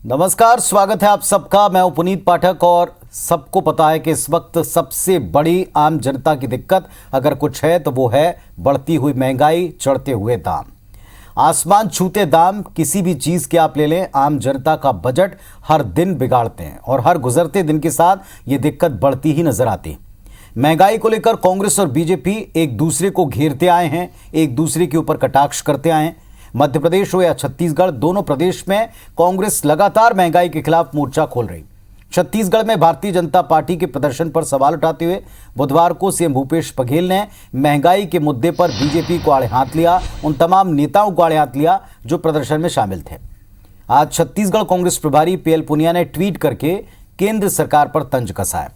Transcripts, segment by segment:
नमस्कार, स्वागत है आप सबका। मैं हूं पुनीत पाठक और सबको पता है कि इस वक्त सबसे बड़ी आम जनता की दिक्कत अगर कुछ है तो वो है बढ़ती हुई महंगाई, चढ़ते हुए दाम। आसमान छूते दाम किसी भी चीज के आप ले लें, आम जनता का बजट हर दिन बिगाड़ते हैं और हर गुजरते दिन के साथ ये दिक्कत बढ़ती ही नजर आती है। महंगाई को लेकर कांग्रेस और बीजेपी एक दूसरे को घेरते आए हैं, एक दूसरे के ऊपर कटाक्ष करते आए हैं। मध्य प्रदेश हो या छत्तीसगढ़, दोनों प्रदेश में कांग्रेस लगातार महंगाई के खिलाफ मोर्चा खोल रही। छत्तीसगढ़ में भारतीय जनता पार्टी के प्रदर्शन पर सवाल उठाते हुए बुधवार को सीएम भूपेश बघेल ने महंगाई के मुद्दे पर बीजेपी को आड़े हाथ लिया, उन तमाम नेताओं को आड़े हाथ लिया जो प्रदर्शन में शामिल थे। आज छत्तीसगढ़ कांग्रेस प्रभारी पीएल पुनिया ने ट्वीट करके केंद्र सरकार पर तंज कसा है।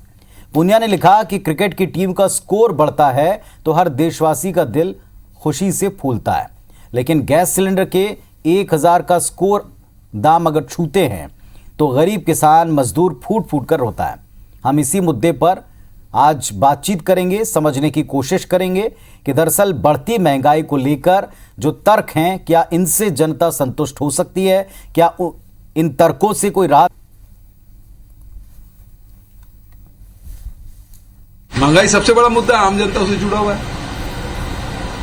पुनिया ने लिखा कि क्रिकेट की टीम का स्कोर बढ़ता है तो हर देशवासी का दिल खुशी से फूलता है, लेकिन गैस सिलेंडर के 1000 का स्कोर दाम अगर छूते हैं तो गरीब किसान मजदूर फूट फूट कर रोता है। हम इसी मुद्दे पर आज बातचीत करेंगे, समझने की कोशिश करेंगे कि दरअसल बढ़ती महंगाई को लेकर जो तर्क हैं, क्या इनसे जनता संतुष्ट हो सकती है, क्या इन तर्कों से कोई राहत। महंगाई सबसे बड़ा मुद्दा आम जनता से जुड़ा हुआ है।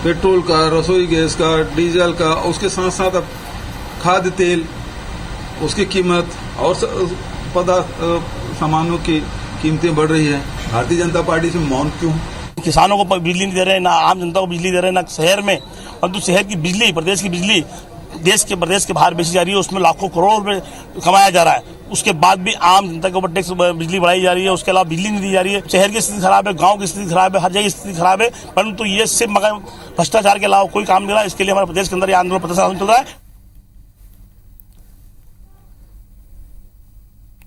पेट्रोल का, रसोई गैस का, डीजल का, उसके साथ साथ अब खाद्य तेल, उसकी कीमत और सामानों की कीमतें बढ़ रही है। भारतीय जनता पार्टी से मौन क्यों? किसानों को बिजली नहीं दे रहे, ना आम जनता को बिजली दे रहे, ना शहर में, परंतु शहर की बिजली, प्रदेश की बिजली प्रदेश के बाहर बेची जा रही है, उसमें लाखों करोड़ रुपए कमाया जा रहा है। उसके बाद भी आम जनता के ऊपर टैक्स, बिजली बढ़ाई जा रही है, उसके अलावा बिजली नहीं दी जा रही है। शहर की स्थिति खराब है, गांव की स्थिति खराब है, हर जगह स्थिति खराब है, परंतु ये सिर्फ मगर भ्रष्टाचार के अलावा कोई काम नहीं रहा। इसके लिए हमारे प्रदेश के अंदर आंदोलन प्रदर्शन चल रहा है।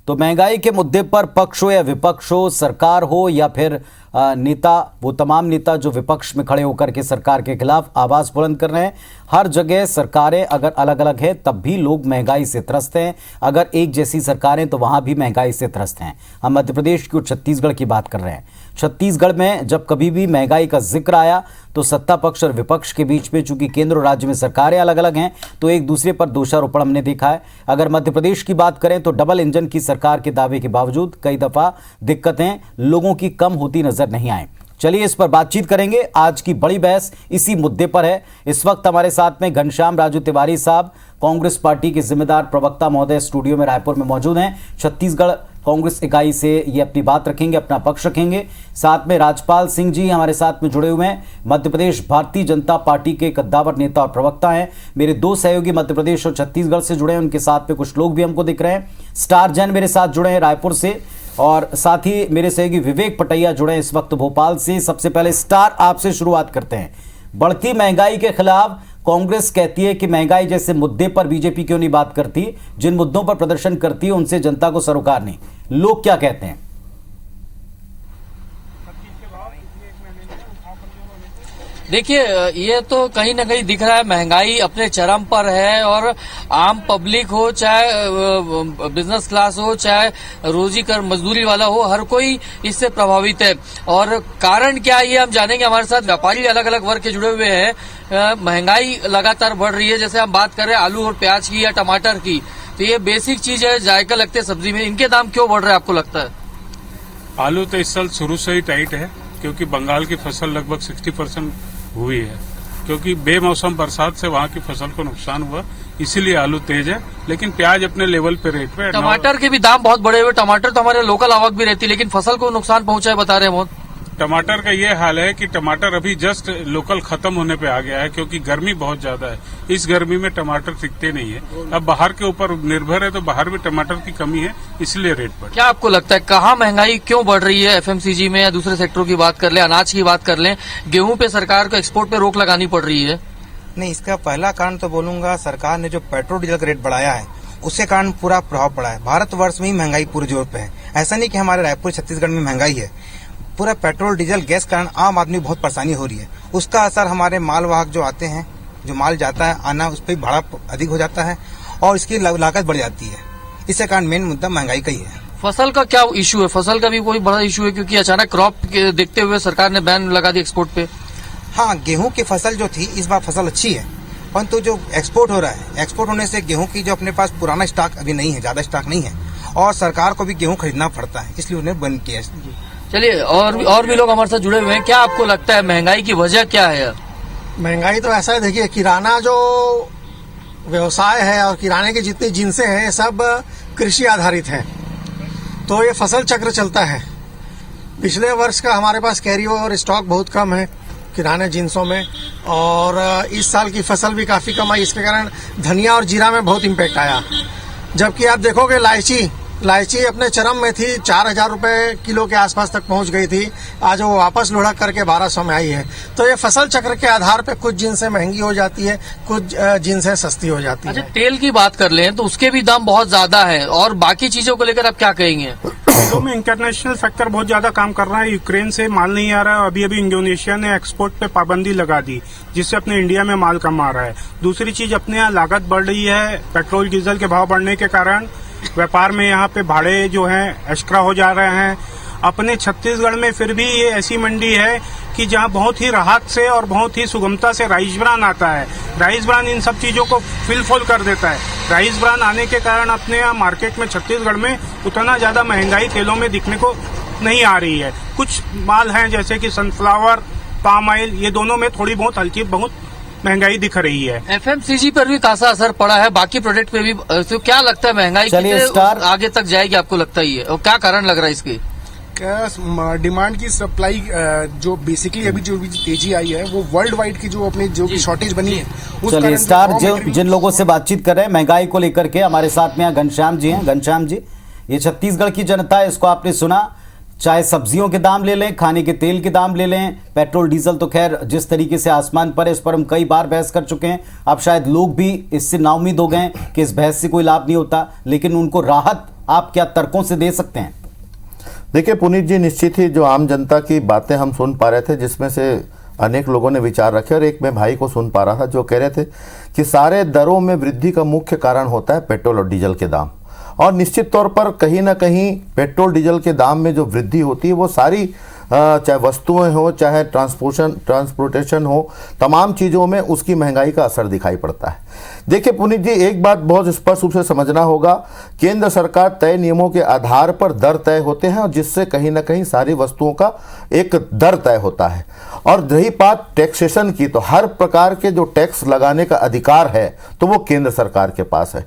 तो महंगाई के मुद्दे पर पक्ष हो या विपक्ष हो, सरकार हो या फिर नेता, वो तमाम नेता जो विपक्ष में खड़े होकर के सरकार के खिलाफ आवाज बुलंद कर रहे हैं। हर जगह सरकारें अगर अलग अलग है तब भी लोग महंगाई से त्रस्त हैं, अगर एक जैसी सरकारें तो वहां भी महंगाई से त्रस्त हैं। हम मध्य प्रदेश की और छत्तीसगढ़ की बात कर रहे हैं। छत्तीसगढ़ में जब कभी भी महंगाई का जिक्र आया तो सत्ता पक्ष और विपक्ष के बीच में, चूंकि केंद्र और राज्य में सरकारें अलग अलग हैं, तो एक दूसरे पर दोषारोपण हमने देखा है। अगर मध्य प्रदेश की बात करें तो डबल इंजन की सरकार के दावे के बावजूद कई दफा दिक्कतें लोगों की कम होती नजर नहीं आए। चलिए इस पर बातचीत करेंगे। आज की बड़ी बहस इसी मुद्दे पर है। इस वक्त हमारे साथ में घनश्याम राजू तिवारी साहब, कांग्रेस पार्टी के जिम्मेदार प्रवक्ता महोदय, स्टूडियो में रायपुर में मौजूद हैं। छत्तीसगढ़ कांग्रेस इकाई से ये अपनी बात रखेंगे, अपना पक्ष रखेंगे। साथ में राजपाल सिंह जी हमारे साथ में जुड़े हुए हैं, मध्य प्रदेश भारतीय जनता पार्टी के कद्दावर नेता और प्रवक्ता हैं। मेरे दो सहयोगी मध्य प्रदेश और छत्तीसगढ़ से जुड़े हैं, उनके साथ में कुछ लोग भी हमको दिख रहे हैं। स्टार जैन मेरे साथ जुड़े हैं रायपुर से, और साथ ही मेरे सहयोगी विवेक पटैया जुड़े हैं इस वक्त भोपाल से। सबसे पहले स्टार, आपसे शुरुआत करते हैं। बढ़ती महंगाई के खिलाफ कांग्रेस कहती है कि महंगाई जैसे मुद्दे पर बीजेपी क्यों नहीं बात करती, जिन मुद्दों पर प्रदर्शन करती है उनसे जनता को सरोकार नहीं। लोग क्या कहते हैं? देखिए, ये तो कहीं ना कहीं दिख रहा है महंगाई अपने चरम पर है, और आम पब्लिक हो, चाहे बिजनेस क्लास हो, चाहे रोजी कर मजदूरी वाला हो, हर कोई इससे प्रभावित है। और कारण क्या है ये हम जानेंगे। हमारे साथ व्यापारी अलग अलग वर्ग के जुड़े हुए हैं। महंगाई लगातार बढ़ रही है, जैसे हम बात कर रहे हैं आलू और प्याज की या टमाटर की, तो ये बेसिक चीज है, जायका लगते हैं सब्जी में। इनके दाम क्यों बढ़ रहे हैं आपको लगता है? आलू तो इस साल शुरू से ही टाइट है, क्योंकि बंगाल की फसल लगभग 60% हुई है, क्योंकि बेमौसम बरसात से वहाँ की फसल को नुकसान हुआ, इसीलिए आलू तेज है। लेकिन प्याज अपने लेवल पे रेट पे। टमाटर के भी दाम बहुत बढ़े हुए। टमाटर तो हमारे लोकल आवक भी रहती है, लेकिन फसल को नुकसान पहुंचा है बता रहे हैं। टमाटर का ये हाल है कि टमाटर अभी जस्ट लोकल खत्म होने पे आ गया है, क्योंकि गर्मी बहुत ज्यादा है। इस गर्मी में टमाटर टिकते नहीं है, अब बाहर के ऊपर निर्भर है, तो बाहर भी टमाटर की कमी है, इसलिए रेट बढ़। क्या आपको लगता है कहाँ महंगाई क्यों बढ़ रही है? एफएमसीजी में या दूसरे सेक्टरों की बात कर लें, अनाज की बात कर लें, गेहूं पे सरकार को एक्सपोर्ट पे रोक लगानी पड़ रही है। नहीं, इसका पहला कारण तो बोलूंगा सरकार ने जो पेट्रोल डीजल का रेट बढ़ाया है उसके कारण पूरा प्रभाव पड़ा है। भारतवर्ष में ही महंगाई पूरे जोर पे है। ऐसा नहीं कि हमारे रायपुर छत्तीसगढ़ में महंगाई है, पूरा पेट्रोल डीजल गैस कारण आम आदमी बहुत परेशानी हो रही है। उसका असर हमारे मालवाहक जो आते हैं, जो माल जाता है आना, उस पर भाड़ा अधिक हो जाता है और इसकी लागत बढ़ जाती है। इसके कारण मेन मुद्दा महंगाई का ही है। फसल का क्या इशू है? फसल का भी कोई बड़ा इशू है, क्योंकि अचानक क्रॉप देखते हुए सरकार ने बैन लगा दी एक्सपोर्ट पे। हाँ, गेहूं की फसल जो थी इस बार फसल अच्छी है, परंतु जो एक्सपोर्ट हो रहा है, एक्सपोर्ट होने से गेहूं की जो अपने पास पुराना स्टॉक अभी नहीं है, ज्यादा स्टॉक नहीं है, और सरकार को भी गेहूं खरीदना पड़ता है, इसलिए उन्हें बंद किया है। चलिए, और भी लोग हमारे साथ जुड़े हुए हैं। क्या आपको लगता है महंगाई की वजह क्या है? महंगाई तो ऐसा है, देखिए किराना जो व्यवसाय है और किराने की जितनी जिनसें हैं सब कृषि आधारित हैं, तो ये फसल चक्र चलता है। पिछले वर्ष का हमारे पास कैरी ओवर स्टॉक बहुत कम है किराने जिनसों में, और इस साल की फसल भी काफी कम आई, इसके कारण धनिया और जीरा में बहुत इम्पैक्ट आया। जबकि आप देखोगे इलायची अपने चरम में थी, 4,000 रुपए किलो के आसपास तक पहुंच गई थी, आज वो वापस लुढ़क करके 1200 में आई है। तो ये फसल चक्र के आधार पे कुछ जिनसें महंगी हो जाती है, कुछ जिनसें सस्ती हो जाती है। अच्छा, तेल की बात कर लें तो उसके भी दाम बहुत ज्यादा है, और बाकी चीजों को लेकर आप क्या कहेंगे? तो में इंटरनेशनल फैक्टर बहुत ज्यादा काम कर रहा है। यूक्रेन से माल नहीं आ रहा है, अभी इंडोनेशिया ने एक्सपोर्ट पे पाबंदी लगा दी, जिससे अपने इंडिया में माल कम आ रहा है। दूसरी चीज, अपने यहाँ लागत बढ़ रही है, पेट्रोल डीजल के भाव बढ़ने के कारण व्यापार में यहाँ पे भाड़े जो हैं एक्स्ट्रा हो जा रहे हैं। अपने छत्तीसगढ़ में फिर भी ये ऐसी मंडी है कि जहाँ बहुत ही राहत से और बहुत ही सुगमता से राइस ब्रान आता है। राइस ब्रान इन सब चीजों को फिल कर देता है। राइस ब्रान आने के कारण अपने यहाँ मार्केट में छत्तीसगढ़ में उतना ज्यादा महंगाई तेलों में दिखने को नहीं आ रही है। कुछ माल हैं जैसे कि सनफ्लावर, पाम ऑयल, ये दोनों में थोड़ी बहुत हल्की बहुत महंगाई दिख रही है। एफएमसीजी पर भी खासा असर पड़ा है, बाकी प्रोडक्ट पे भी। तो क्या लगता है महंगाई कितने आगे तक जाएगी, आपको लगता ही है, और क्या कारण लग रहा है इसकी? डिमांड की सप्लाई जो बेसिकली अभी जो भी तेजी आई है वो वर्ल्ड वाइड की जो अपनी जो शॉर्टेज बनी है। चलिए स्टार, जिन लोगों से बातचीत कर रहे हैं महंगाई को लेकर के, हमारे साथ में यहाँ घनश्याम जी हैं। घनश्याम जी, ये छत्तीसगढ़ की जनता है, इसको आपने सुना, चाहे सब्जियों के दाम ले लें, खाने के तेल के दाम ले लें, पेट्रोल डीजल तो खैर जिस तरीके से आसमान पर है, इस पर हम कई बार बहस कर चुके हैं। अब शायद लोग भी इससे नाउम्मीद हो गए कि इस बहस से कोई लाभ नहीं होता, लेकिन उनको राहत आप क्या तर्कों से दे सकते हैं? देखिए पुनीत जी, निश्चित ही जो आम जनता की बातें हम सुन पा रहे थे, जिसमें से अनेक लोगों ने विचार रखे, और एक मैं भाई को सुन पा रहा था जो कह रहे थे कि सारे दरों में वृद्धि का मुख्य कारण होता है पेट्रोल और डीजल के दाम। और निश्चित तौर पर कहीं ना कहीं पेट्रोल डीजल के दाम में जो वृद्धि होती है वो सारी चाहे वस्तुएं हो, चाहे ट्रांसपोर्टेशन हो, तमाम चीज़ों में उसकी महंगाई का असर दिखाई पड़ता है। देखिए पुनीत जी, एक बात बहुत स्पष्ट रूप से समझना होगा, केंद्र सरकार तय नियमों के आधार पर दर तय होते हैं, और जिससे कहीं ना कहीं सारी वस्तुओं का एक दर तय होता है। और रही बात टैक्सेशन की, तो हर प्रकार के जो टैक्स लगाने का अधिकार है तो वो केंद्र सरकार के पास है।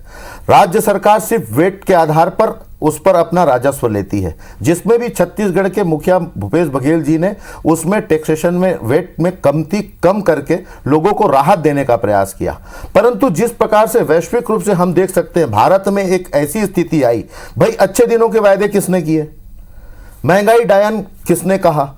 राज्य सरकार सिर्फ वेट के आधार पर उस पर अपना राजस्व लेती है, जिसमें भी छत्तीसगढ़ के मुखिया भूपेश बघेल जी ने उसमें टैक्सेशन में वेट में कम करके लोगों को राहत देने का प्रयास किया। परंतु जिस प्रकार से वैश्विक रूप से हम देख सकते हैं, भारत में एक ऐसी स्थिति आई, भाई अच्छे दिनों के वायदे किसने किए, महंगाई डायन किसने कहा,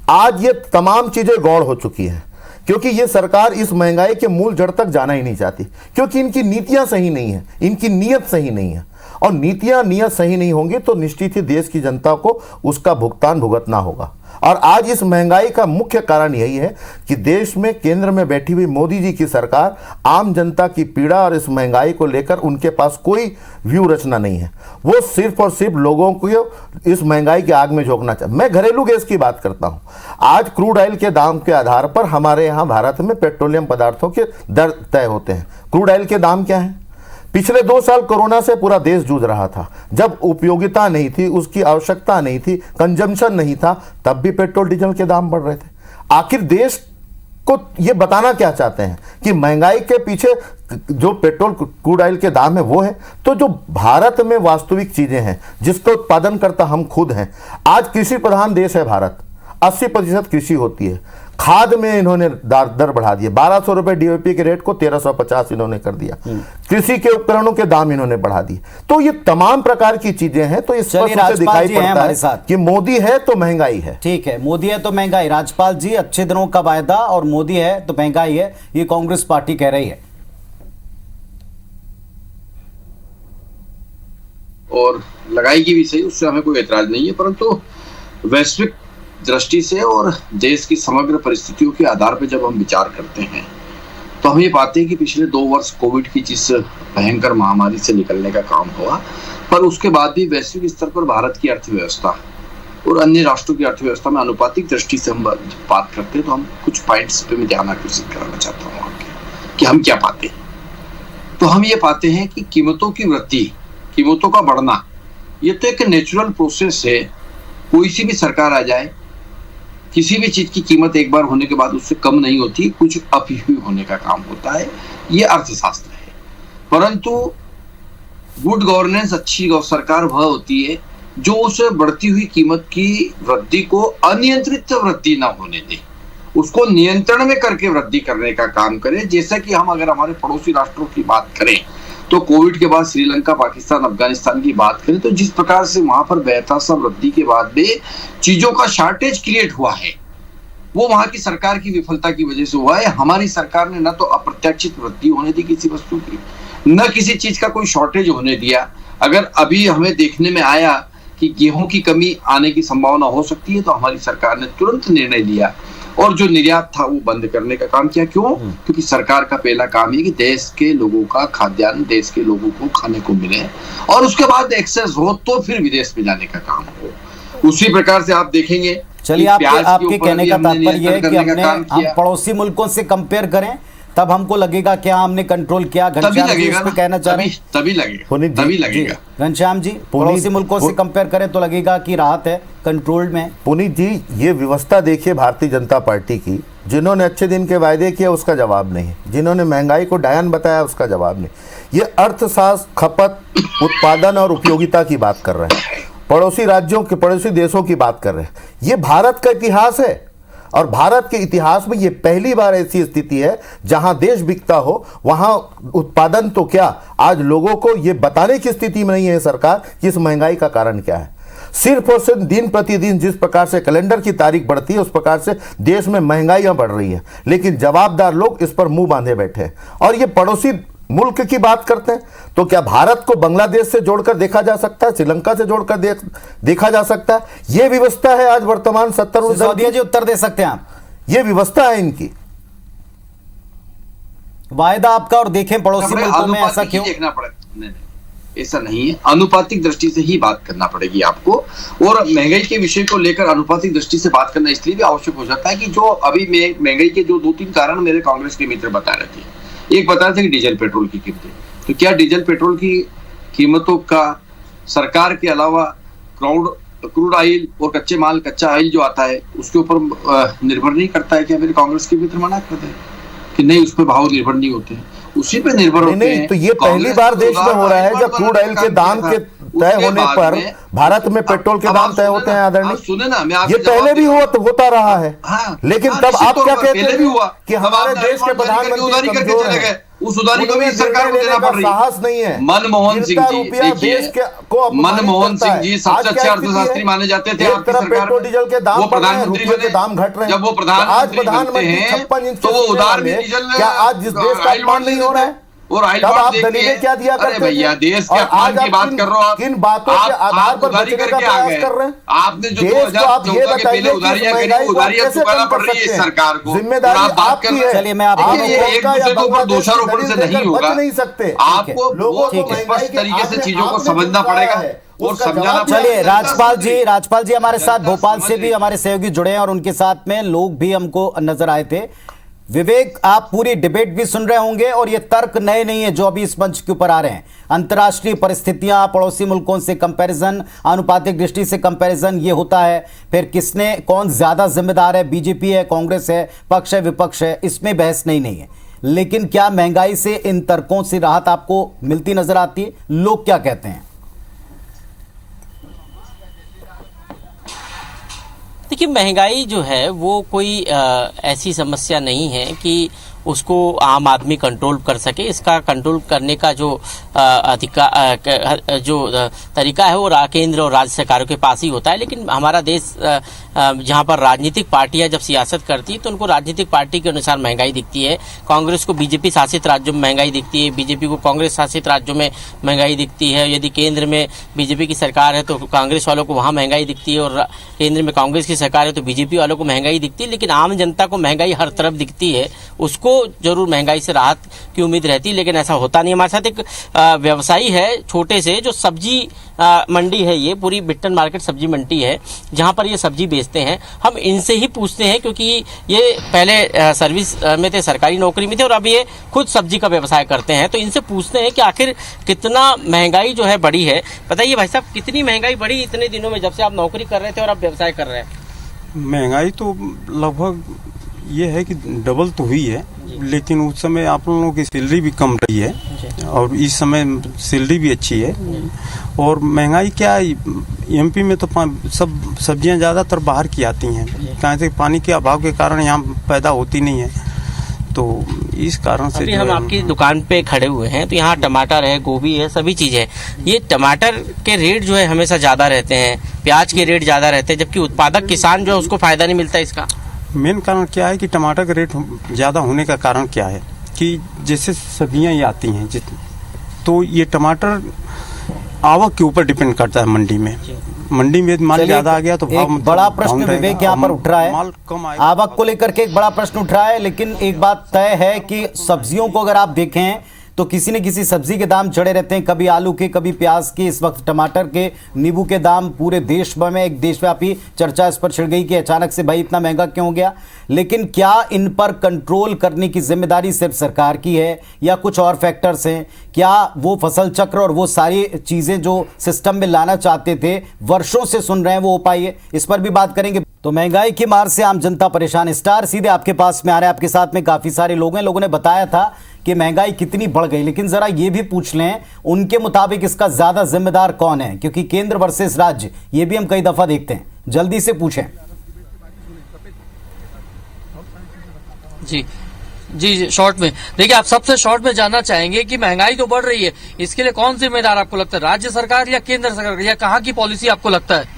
आज ये तमाम चीजें गौड़ हो चुकी हैं, क्योंकि ये सरकार इस महंगाई के मूल जड़ तक जाना ही नहीं चाहती, क्योंकि इनकी नीतियां सही नहीं है, इनकी नीयत सही नहीं है, और नीयत सही नहीं होंगी तो निश्चित ही देश की जनता को उसका भुगतान भुगतना होगा। और आज इस महंगाई का मुख्य कारण यही है कि देश में केंद्र में बैठी हुई मोदी जी की सरकार आम जनता की पीड़ा और इस महंगाई को लेकर उनके पास कोई व्यू रचना नहीं है। वो सिर्फ और सिर्फ लोगों को इस महंगाई की आग में झोंकना चाहते। मैं घरेलू गैस की बात करता हूं, आज क्रूड ऑयल के दाम के आधार पर हमारे यहां भारत में पेट्रोलियम पदार्थों के दर तय होते हैं। क्रूड ऑयल के दाम क्या है? पिछले 2 साल कोरोना से पूरा देश जूझ रहा था, जब उपयोगिता नहीं थी, उसकी आवश्यकता नहीं थी, कंजम्पशन नहीं था, तब भी पेट्रोल डीजल के दाम बढ़ रहे थे। आखिर देश को ये बताना क्या चाहते हैं कि महंगाई के पीछे जो पेट्रोल क्रूड ऑयल के दाम है वो है, तो जो भारत में वास्तविक चीजें हैं जिसका उत्पादन करता हम खुद हैं। आज कृषि प्रधान देश है भारत, 80% कृषि होती है। खाद में इन्होंने दर बढ़ा दिए, 1200 रुपए डीएपी के रेट को 1350 इन्होंने कर दिया। कृषि के उपकरणों के दाम इन्होंने बढ़ा दिए। तो ये तमाम प्रकार की चीजें हैं, तो इस पर दिखाई पड़ता है कि मोदी है तो महंगाई है। ठीक है, मोदी है तो महंगाई। राजपाल जी, अच्छे दिनों का वायदा और मोदी है तो महंगाई है, ये कांग्रेस पार्टी कह रही है। और लगाई की भी सही, उससे हमें कोई एतराज नहीं है, परंतु वैश्विक दृष्टि से और देश की समग्र परिस्थितियों के आधार पर जब हम विचार करते हैं तो हम ये पाते हैं कि पिछले 2 वर्ष कोविड की जिस भयंकर महामारी से निकलने का काम हुआ, पर उसके बाद भी वैश्विक स्तर पर भारत की अर्थव्यवस्था और अन्य राष्ट्रों की अर्थव्यवस्था में अनुपातिक दृष्टि से हम बात करते हैं तो हम कुछ पॉइंट्स पे मैं ध्यान आकर्षित कराना चाहता हूँ आपके। कि हम क्या पाते हैं, तो हम ये पाते हैं कि कीमतों की वृद्धि, कीमतों का बढ़ना, ये तो एक नेचुरल प्रोसेस है। कोई सी भी सरकार आ जाए, किसी भी चीज की कीमत एक बार होने के बाद उससे कम नहीं होती, कुछ अप ही होने का काम होता है, ये अर्थशास्त्र है। परंतु गुड गवर्नेंस, अच्छी सरकार वह होती है जो उस बढ़ती हुई कीमत की वृद्धि को अनियंत्रित वृद्धि ना होने दे, उसको नियंत्रण में करके वृद्धि करने का काम करे। जैसा कि हम अगर हमारे पड़ोसी राष्ट्रों की बात करें तो कोविड के बाद श्रीलंका, पाकिस्तान, अफगानिस्तान की बात करें तो जिस प्रकार से वहां पर बेहतर वृद्धि के बाद भी चीजों का शॉर्टेज क्रिएट हुआ है, वो वहां की सरकार की विफलता की वजह से हुआ है। हमारी सरकार ने न तो अप्रत्याशित वृद्धि होने दी किसी वस्तु की, न किसी चीज का कोई शॉर्टेज होने दिया। अगर अभी हमें देखने में आया कि गेहूं की कमी आने की संभावना हो सकती है तो हमारी सरकार ने तुरंत निर्णय लिया और जो निर्यात था वो बंद करने का काम किया। क्यों? क्योंकि सरकार का पहला काम है कि देश के लोगों का खाद्यान्न देश के लोगों को खाने को मिले, और उसके बाद एक्सेस हो तो फिर विदेश में जाने का काम हो। उसी प्रकार से आप देखेंगे। चलिए, आपके कहने का तात्पर्य है कि हम पड़ोसी मुल्कों से कंपेयर करें तब हमको लगेगा क्या हमने कंट्रोल किया। घनश्याम जी इस पे कहना चाह रहे हैं? तभी लगेगा। घनश्याम जी, पड़ोसी मुल्कों से कंपेयर करें तो लगेगा कि राहत है, कंट्रोल में। पुनीत जी, ये व्यवस्था देखिए भारतीय जनता पार्टी की, जिन्होंने अच्छे दिन के वायदे किए उसका जवाब नहीं, जिन्होंने महंगाई को डायन बताया उसका जवाब नहीं। ये अर्थशास्त्र, खपत, उत्पादन और उपयोगिता की बात कर रहे हैं, पड़ोसी राज्यों के, पड़ोसी देशों की बात कर रहे हैं। ये भारत का इतिहास है और भारत के इतिहास में ये पहली बार ऐसी स्थिति है जहां देश बिकता हो वहां उत्पादन तो क्या, आज लोगों को ये बताने की स्थिति में नहीं है सरकार कि इस महंगाई का कारण क्या है। सिर्फ और सिर्फ दिन प्रतिदिन जिस प्रकार से कैलेंडर की तारीख बढ़ती है उस प्रकार से देश में महंगाइयां बढ़ रही है, लेकिन जवाबदार लोग इस पर मुंह बांधे बैठे हैं। और ये पड़ोसी मुल्क की बात करते हैं तो क्या भारत को बांग्लादेश से जोड़कर देखा जा सकता है, श्रीलंका से जोड़कर देखा जा सकता है? ये व्यवस्था है आज वर्तमान सत्तारूढ़ दल की। जी उत्तर दे सकते हैं आप? ये व्यवस्था है इनकी, वायदा आपका, और देखें पड़ोसी मुल्कों में ऐसा क्यों देखना पड़ेगा। नहीं, ऐसा नहीं है, अनुपातिक दृष्टि से ही बात करना पड़ेगी आपको। और महंगाई के विषय को लेकर अनुपातिक दृष्टि से बात करना इसलिए भी आवश्यक हो जाता है कि जो अभी महंगाई के जो 2-3 कारण मेरे कांग्रेस के मित्र बता रहे थे। एक बता रहे थे कि डीजल पेट्रोल की कीमतें, तो क्या डीजल पेट्रोल की कीमतों का सरकार के अलावा क्रूड ऑयल और कच्चा ऑयल जो आता है उसके ऊपर निर्भर नहीं करता है? क्या मेरे कांग्रेस के मित्र मना करते हैं कि नहीं, उस पर भाव निर्भर नहीं होते हैं, उसी पे निर्भर होते हैं। तो ये पहली बार देश में हो रहा है जब क्रूड ऑयल के दाम के तय होने पर भारत में पेट्रोल के दाम तय होते हैं। आदरणीय, सुने ना, मैं ये पहले भी होता रहा है, लेकिन तब आप क्या कहते हैं कि हमारे देश के प्रधानमंत्री कमजोर हैं, उस उधारी को भी सरकार को देना पड़ रही है। साहस नहीं है। मनमोहन सिंह जी, देखिए, मनमोहन सिंह जी सबसे अच्छे अर्थशास्त्री माने जाते थे। आपकी सरकार पेट्रोल डीजल के दाम, वो प्रधानमंत्री के दाम घट रहे हैं। जब वो प्रधानमंत्री हैं तो वो उधार में डीजल, क्या आज जिस देश का अपमान नहीं हो रहा है? और तब आप दलीलें क्या दिया करते थे? भैया, देश के अपमान की बात कर रहे हो आप, किन बातों के आधार पर उधारी बचने का करके आ प्रयास गए। कर रहे हैं? आपने जो देश को आप ये 2014 के पहले बताइए उधारियां करी, उधारियां चुकाना पड़ रही है सरकार को। जिम्मेदारी आपकी है। चलिए, मैं आपको एक दूसरे के ऊपर दोषारोपण से नहीं होगा, नहीं सकते। आपको लोगों को स्पष्ट तरीके से चीजों को समझना पड़ेगा और समझाना। चलिए, राजपाल जी हमारे साथ भोपाल से भी हमारे सहयोगी जुड़े हैं और उनके साथ में लोग भी हमको नजर आए थे। विवेक, आप पूरी डिबेट भी सुन रहे होंगे और ये तर्क नए नहीं है जो अभी इस मंच के ऊपर आ रहे हैं। अंतर्राष्ट्रीय परिस्थितियां, पड़ोसी मुल्कों से कंपैरिजन, आनुपातिक दृष्टि से कंपैरिजन ये होता है। फिर कौन ज्यादा जिम्मेदार है, बीजेपी है, कांग्रेस है, पक्ष है, विपक्ष है, इसमें बहस नहीं है। लेकिन क्या महंगाई से इन तर्कों से राहत आपको मिलती नजर आती है? लोग क्या कहते हैं? देखिए, महंगाई जो है वो कोई ऐसी समस्या नहीं है कि उसको आम आदमी कंट्रोल कर सके। इसका कंट्रोल करने का जो तरीका है वो केंद्र और राज्य सरकारों के पास ही होता है। लेकिन हमारा देश जहाँ पर राजनीतिक पार्टियां जब सियासत करती है तो उनको राजनीतिक पार्टी के अनुसार महंगाई दिखती है। कांग्रेस को बीजेपी शासित राज्यों में महंगाई दिखती है, बीजेपी को कांग्रेस शासित राज्यों में महंगाई दिखती है। यदि केंद्र में बीजेपी की सरकार है तो कांग्रेस वालों को वहाँ महंगाई दिखती है, और केंद्र में कांग्रेस की सरकार है तो बीजेपी वालों को महंगाई दिखती है। लेकिन आम जनता को महंगाई हर तरफ दिखती है, उसको जरूर महंगाई से राहत की उम्मीद रहती, लेकिन ऐसा होता नहीं। हमारे साथ एक व्यवसायी है छोटे से, जो सब्जी मंडी है, ये पूरी बिट्टन मार्केट सब्जी मंडी है जहां पर ये सब्जी बेचते हैं। हम इनसे ही पूछते हैं, क्योंकि ये पहले सर्विस में थे, सरकारी नौकरी में थे, और अब ये खुद सब्जी का व्यवसाय करते हैं। तो इनसे पूछते हैं कि आखिर कितना महंगाई जो है बढ़ी है। बताइए भाई साहब, कितनी महंगाई बढ़ी इतने दिनों में, जब से आप नौकरी कर रहे थे और अब व्यवसाय कर रहे हैं? महंगाई तो लगभग ये है कि डबल तो हुई है, लेकिन उस समय आप लोगों की सैलरी भी कम रही है और इस समय सैलरी भी अच्छी है। और महंगाई क्या है, एमपी में तो सब सब्जियां ज़्यादातर बाहर की आती हैं, कहाँ से पानी के अभाव के कारण यहाँ पैदा होती नहीं है, तो इस कारण से। अभी हम आपकी दुकान पे खड़े हुए हैं, तो यहाँ टमाटर है, गोभी है, सभी चीजें हैं। ये टमाटर के रेट जो है हमेशा ज्यादा रहते हैं, प्याज के रेट ज्यादा रहते हैं, जबकि उत्पादक किसान जो है उसको फायदा नहीं मिलता इसका। मेन कारण क्या है कि टमाटर का रेट ज़्यादा होने का कारण क्या है कि जैसे सब्जियां ये आती हैं तो ये टमाटर आवक के ऊपर डिपेंड करता है। मंडी में माल ज्यादा आ गया तो भाव बड़ा प्रश्न विवेक यहाँ पर उठ रहा है, माल कम आएगा, आवक को लेकर के एक बड़ा प्रश्न उठ रहा है। लेकिन एक बात तय है कि सब्जियों को अगर आप देखें तो किसी न किसी सब्जी के दाम चढ़े रहते हैं, कभी आलू के, कभी प्याज के, इस वक्त टमाटर के, नींबू के दाम पूरे देश भर में एक देशव्यापी चर्चा इस पर छिड़ गई कि अचानक से भाई इतना महंगा क्यों हो गया। लेकिन क्या इन पर कंट्रोल करने की जिम्मेदारी सिर्फ सरकार की है या कुछ और फैक्टर्स हैं? क्या वो फसल चक्र और वो सारी चीजें जो सिस्टम में लाना चाहते थे, वर्षों से सुन रहे हैं, वो हो पाई है? इस पर भी बात करेंगे। तो महंगाई की मार से आम जनता परेशान। स्टार सीधे आपके पास में आ रहे हैं, आपके साथ में काफी सारे लोग हैं। लोगों ने बताया था कि महंगाई कितनी बढ़ गई, लेकिन जरा ये भी पूछ लें उनके मुताबिक इसका ज्यादा जिम्मेदार कौन है, क्योंकि केंद्र वर्सेस राज्य ये भी हम कई दफा देखते हैं। जल्दी से पूछें। जी शॉर्ट में देखिए, आप सबसे शॉर्ट में जानना चाहेंगे कि महंगाई तो बढ़ रही है, इसके लिए कौन जिम्मेदार आपको लगता है, राज्य सरकार या केंद्र सरकार, या कहाँ की पॉलिसी आपको लगता है?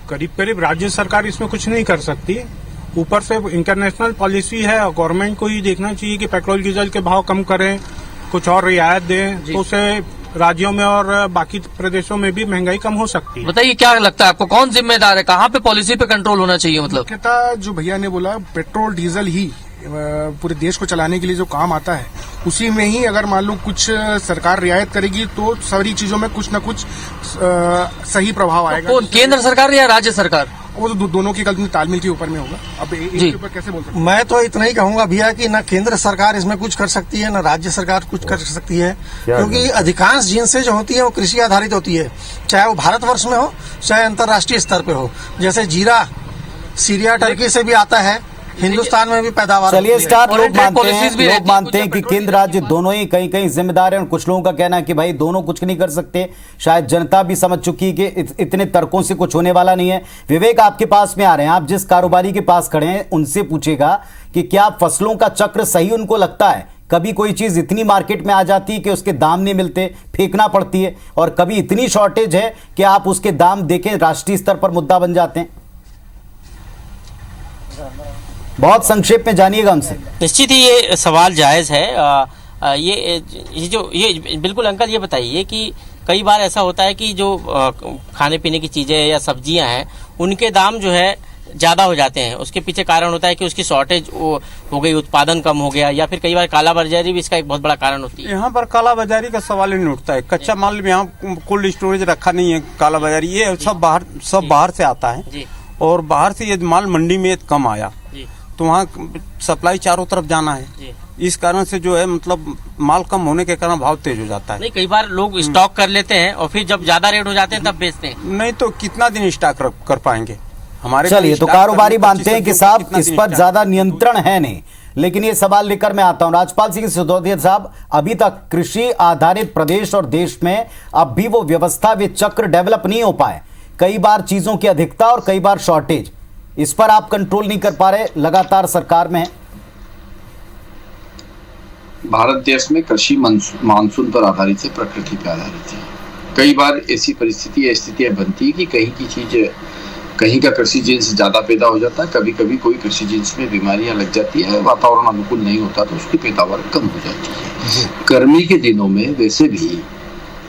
करीब करीब राज्य सरकार इसमें कुछ नहीं कर सकती। ऊपर से इंटरनेशनल पॉलिसी है और गवर्नमेंट को ही देखना चाहिए कि पेट्रोल डीजल के भाव कम करें, कुछ और रियायत दें, तो उससे राज्यों में और बाकी प्रदेशों में भी महंगाई कम हो सकती है। बताइए क्या लगता है आपको, कौन जिम्मेदार है, कहाँ पे पॉलिसी पे कंट्रोल होना चाहिए? मतलब मुख्यतः जो भैया ने बोला, पेट्रोल डीजल ही पूरे देश को चलाने के लिए जो काम आता है, उसी में ही अगर मान लो कुछ सरकार रियायत करेगी तो सारी चीजों में कुछ न कुछ सही प्रभाव आएगा। तो केंद्र सरकार या राज्य सरकार? वो तो दोनों की गलती तालमेल के ऊपर में होगा। अब एक के ऊपर कैसे बोल सकते? मैं तो इतना ही कहूंगा भैया कि न केंद्र सरकार इसमें कुछ कर सकती है, न राज्य सरकार कुछ कर सकती है, क्योंकि अधिकांश जिनसें जो होती है वो कृषि आधारित होती है, चाहे वो भारतवर्ष में हो चाहे अंतर्राष्ट्रीय स्तर पे हो। जैसे जीरा सीरिया टर्की से भी आता है, हिंदुस्तान में भी पैदावार। चलिए स्टार, लोग मानते हैं कि केंद्र राज्य दोनों ही कहीं कहीं जिम्मेदार हैं, और कुछ लोगों का कहना है कि भाई दोनों कुछ नहीं कर सकते। शायद जनता भी समझ चुकी है कि इतने तर्कों से कुछ होने वाला नहीं है। विवेक आपके पास में आ रहे हैं, आप जिस कारोबारी के पास खड़े हैं उनसे पूछेगा कि क्या फसलों का चक्र सही उनको लगता है? कभी कोई चीज इतनी मार्केट में आ जाती है कि उसके दाम नहीं मिलते, फेंकना पड़ती है, और कभी इतनी शॉर्टेज है कि आप उसके दाम देखें राष्ट्रीय स्तर पर मुद्दा बन जाते हैं। बहुत संक्षेप में जानिएगा हमसे। निश्चित ही ये सवाल जायज है। ये बिल्कुल अंकल, ये बताइए कि कई बार ऐसा होता है कि जो खाने पीने की चीजें या सब्जियां हैं उनके दाम जो है ज्यादा हो जाते हैं। उसके पीछे कारण होता है कि उसकी शॉर्टेज हो गई, उत्पादन कम हो गया, या फिर कई बार कालाबाजारी भी इसका एक बहुत बड़ा कारण होती है। यहाँ पर कालाबाजारी का सवाल ही नहीं उठता है। कच्चा माल में यहाँ कोल्ड स्टोरेज रखा नहीं है, कालाबाजारी ये सब बाहर से आता है, और बाहर से ये माल मंडी में कम आया तो वहाँ सप्लाई चारों तरफ जाना है, इस कारण से जो है मतलब माल कम होने के कारण भाव तेज हो जाता है। नहीं, कई बार लोग स्टॉक कर लेते हैं और फिर जब ज्यादा रेट हो जाते हैं तब बेचते हैं। नहीं तो कितना दिन स्टॉक कर पाएंगे हमारे? चलिए, तो कारोबारी मानते हैं कि साहब इस पर ज्यादा नियंत्रण है नहीं। लेकिन ये सवाल लेकर मैं आता हूं राजपाल सिंह सिसोदिया साहब, अभी तक कृषि आधारित प्रदेश और देश में अब भी वो व्यवस्था, वे चक्र डेवलप नहीं हो पाए। कई बार चीजों की अधिकता और कई बार शॉर्टेज, इस पर आप कंट्रोल नहीं कर पा रहे, लगातार सरकार में है। भारत देश में कृषि मानसून पर आधारित है, प्रकृति पर आधारित है। कई बार ऐसी परिस्थिति या स्थितियां बनती है कि कहीं की चीज, कहीं का कृषि जिन्स ज्यादा पैदा हो जाता है, कभी कभी कोई कृषि जिन्स में बीमारियां लग जाती है, वातावरण अनुकूल नहीं होता तो उसकी पैदावार कम हो जाती है। गर्मी के दिनों में वैसे भी,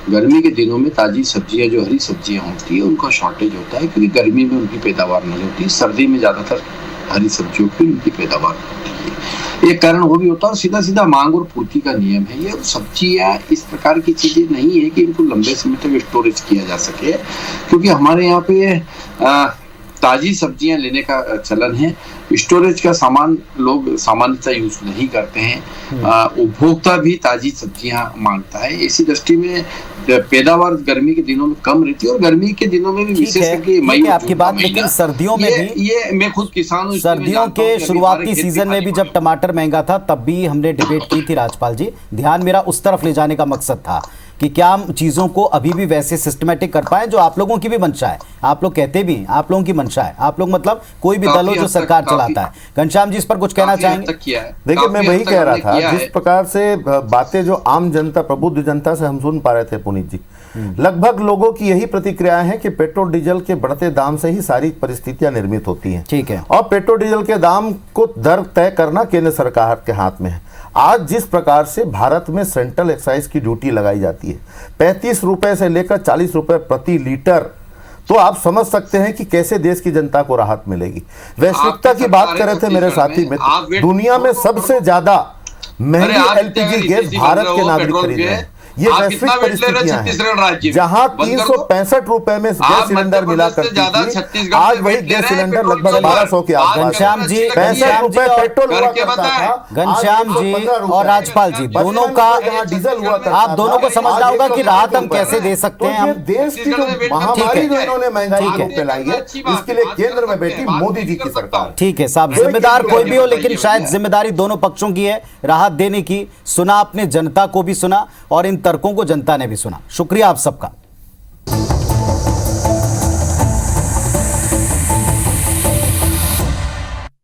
गर्मी के दिनों में ताजी सब्जियां, जो हरी सब्जियां होती है, उनका शॉर्टेज होता है क्योंकि गर्मी में उनकी पैदावार नहीं होती। सर्दी में ज्यादातर हरी सब्जियों की उनकी पैदावार होती है। एक कारण वो भी होता है और सीधा सीधा मांग और पूर्ति का नियम है। ये सब्जियां इस प्रकार की चीजें नहीं है कि इनको लंबे समय तक स्टोरेज किया जा सके, क्योंकि हमारे यहाँ पे ताजी सब्जियां लेने का चलन है। स्टोरेज का सामान लोग सामान्यतः यूज नहीं करते हैं। उपभोक्ता भी ताजी सब्जियां मांगता है। इसी दृष्टि में पैदावार गर्मी के दिनों में कम रहती है और गर्मी के दिनों में भी विशेष करके मई और आपकी बात, लेकिन सर्दियों में भी ये मैं खुद किसान हूं, सर्दियों के शुरुआती सीजन में भी जब टमाटर महंगा था तब भी हमने डिबेट की थी राजपाल जी। ध्यान मेरा उस तरफ ले जाने का मकसद था कि क्या हम चीजों को अभी भी वैसे सिस्टमेटिक कर पाए जो आप लोगों की भी मंशा है। आप लोग कहते भी आप लोगों की मंशा है, आप लोग मतलब कोई भी दल हो जो सरकार चलाता है। घनश्याम जी इस पर कुछ कहना चाहेंगे? देखिए, मैं वही कह रहा था, जिस प्रकार से बातें जो आम जनता, प्रबुद्ध जनता से हम सुन पा रहे थे पुनीत जी, लगभग लोगों की यही प्रतिक्रिया है कि पेट्रोल डीजल के बढ़ते दाम से ही सारी परिस्थितियां निर्मित होती हैं। ठीक है। और पेट्रोल डीजल के दाम को दर तय करना केंद्र सरकार के हाथ में है। आज जिस प्रकार से भारत में सेंट्रल एक्साइज की ड्यूटी लगाई जाती है 35 रुपए से लेकर 40 रुपए प्रति लीटर, तो आप समझ सकते हैं कि कैसे देश की जनता को राहत मिलेगी। वैश्विकता की बात कर रहे थे मेरे साथी मित्र, दुनिया में सबसे ज्यादा महंगी एलपीजी गैस भारत के नागरिक खरीद रहे हैं। ये वैश्विक परिस्थितियां हैं। जहां 365 रुपए में गैस सिलेंडर मिला करती थी, आज वही गैस सिलेंडर लगभग 1200 के आसपास। घनश्याम जी, 65 रुपए पेट्रोल हुआ करता था। घनश्याम जी और राजपाल जी दोनों का, डीजल हुआ करता, आप दोनों को समझना होगा कि राहत हम कैसे दे सकते हैं। हम देश की जो महामारी जो इन्होंने महंगाई को फैलाई है, इसके लिए केंद्र में बैठी मोदी जी की सरकार। ठीक है साहब, जिम्मेदार कोई भी हो, लेकिन शायद जिम्मेदारी दोनों पक्षों की है राहत देने की। सुना आपने, जनता को भी सुना और इन तर्कों को जनता ने भी सुना। शुक्रिया आप सबका।